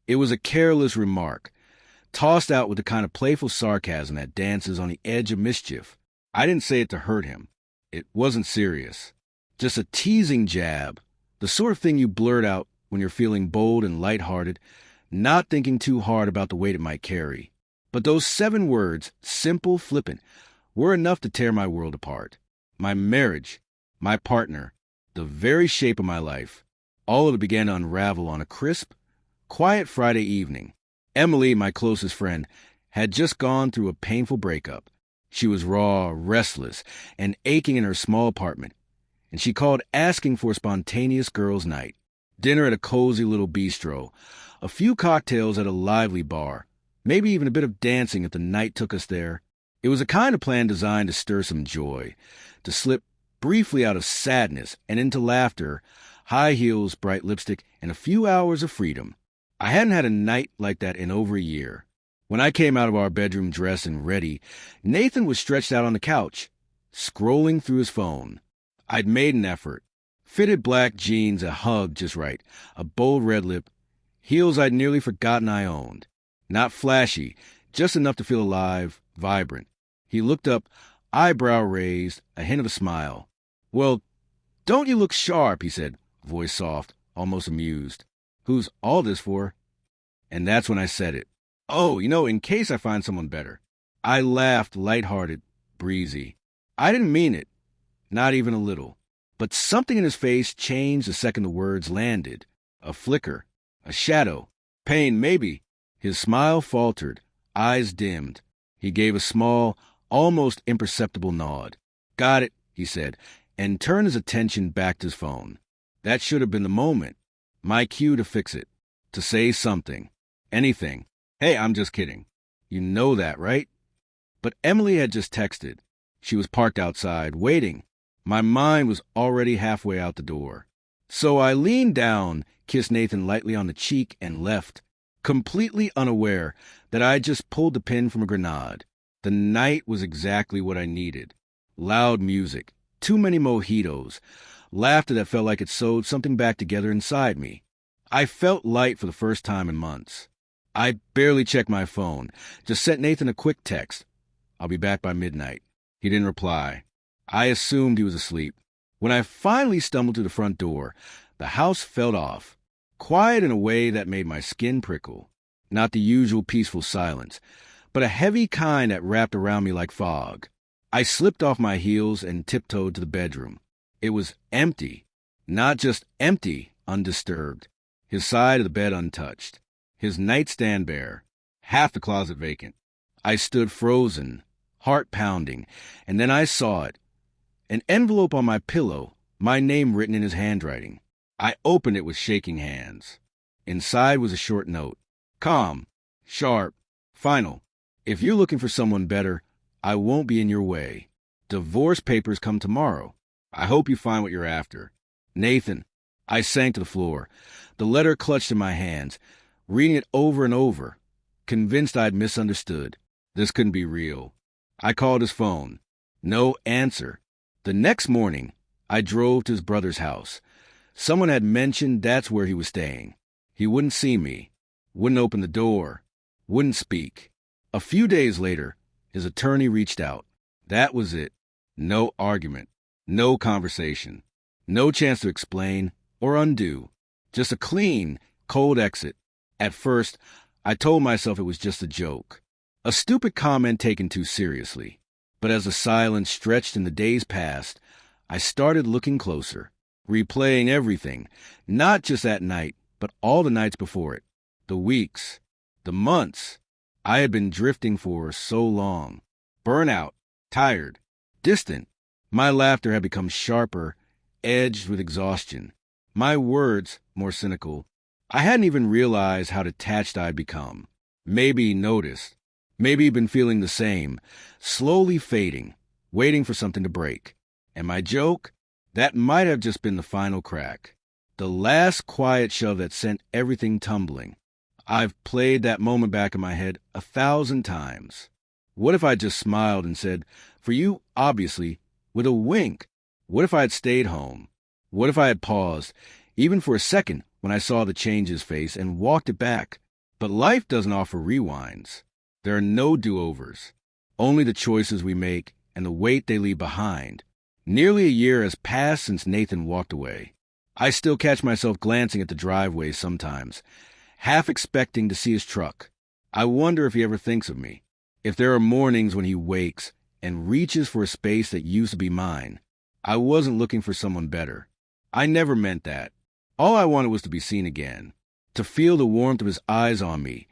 It was a careless remark, tossed out with the kind of playful sarcasm that dances on the edge of mischief. I didn't say it to hurt him. It wasn't serious. Just a teasing jab, the sort of thing you blurt out when you're feeling bold and lighthearted, not thinking too hard about the weight it might carry. But those 7 words, simple, flippant, were enough to tear my world apart. My marriage, my partner, the very shape of my life, all of it began to unravel on a crisp, quiet Friday evening. Emily, my closest friend, had just gone through a painful breakup. She was raw, restless, and aching in her small apartment, and she called asking for a spontaneous girls' night. Dinner at a cozy little bistro, a few cocktails at a lively bar, maybe even a bit of dancing if the night took us there. It was a kind of plan designed to stir some joy, to slip briefly out of sadness and into laughter, high heels, bright lipstick, and a few hours of freedom. I hadn't had a night like that in over a year. When I came out of our bedroom dressed and ready, Nathan was stretched out on the couch, scrolling through his phone. I'd made an effort. Fitted black jeans, a hug just right, a bold red lip, heels I'd nearly forgotten I owned. Not flashy, just enough to feel alive, vibrant. He looked up, eyebrow raised, a hint of a smile. "Well, don't you look sharp," he said, voice soft, almost amused. "Who's all this for?" And that's when I said it. "Oh, in case I find someone better." I laughed, lighthearted, breezy. I didn't mean it, not even a little. But something in his face changed the second the words landed. A flicker, a shadow, pain maybe. His smile faltered, eyes dimmed. He gave a small, almost imperceptible nod. "Got it," he said, and turned his attention back to his phone. That should have been the moment. My cue to fix it. To say something. Anything. "Hey, I'm just kidding. You know that, right?" But Emily had just texted. She was parked outside, waiting. My mind was already halfway out the door. So I leaned down, kissed Nathan lightly on the cheek, and left, completely unaware that I had just pulled the pin from a grenade. The night was exactly what I needed. Loud music, too many mojitos, laughter that felt like it sewed something back together inside me. I felt light for the first time in months. I barely checked my phone, just sent Nathan a quick text. "I'll be back by midnight." He didn't reply. I assumed he was asleep. When I finally stumbled to the front door, the house felt off, quiet in a way that made my skin prickle. Not the usual peaceful silence, but a heavy kind that wrapped around me like fog. I slipped off my heels and tiptoed to the bedroom. It was empty. Not just empty, undisturbed. His side of the bed untouched. His nightstand bare. Half the closet vacant. I stood frozen, heart pounding, and then I saw it. An envelope on my pillow, my name written in his handwriting. I opened it with shaking hands. Inside was a short note. "Calm, sharp, final. If you're looking for someone better, I won't be in your way. Divorce papers come tomorrow. I hope you find what you're after. Nathan." I sank to the floor, the letter clutched in my hands, reading it over and over, convinced I'd misunderstood. This couldn't be real. I called his phone. No answer. The next morning, I drove to his brother's house. Someone had mentioned that's where he was staying. He wouldn't see me, wouldn't open the door, wouldn't speak. A few days later, his attorney reached out. That was it. No argument, no conversation, no chance to explain or undo. Just a clean, cold exit. At first, I told myself it was just a joke. A stupid comment taken too seriously. But as the silence stretched and the days passed, I started looking closer, replaying everything, not just that night, but all the nights before it, the weeks, the months. I had been drifting for so long. Burnout, tired, distant. My laughter had become sharper, edged with exhaustion. My words, more cynical. I hadn't even realized how detached I'd become. Maybe he noticed. Maybe he'd been feeling the same, slowly fading, waiting for something to break. And my joke? That might have just been the final crack. The last quiet shove that sent everything tumbling. I've played that moment back in my head 1,000 times. What if I just smiled and said, "For you, obviously," with a wink? What if I had stayed home? What if I had paused, even for a second, when I saw the change in his face and walked it back? But life doesn't offer rewinds. There are no do-overs, only the choices we make and the weight they leave behind. Nearly a year has passed since Nathan walked away. I still catch myself glancing at the driveway sometimes, half expecting to see his truck. I wonder if he ever thinks of me, if there are mornings when he wakes and reaches for a space that used to be mine. I wasn't looking for someone better. I never meant that. All I wanted was to be seen again, to feel the warmth of his eyes on me,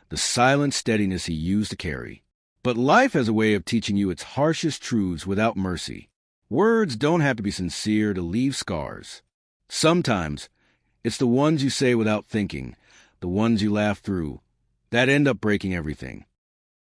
the silent steadiness he used to carry. But life has a way of teaching you its harshest truths without mercy. Words don't have to be sincere to leave scars. Sometimes, it's the ones you say without thinking, the ones you laugh through, that end up breaking everything.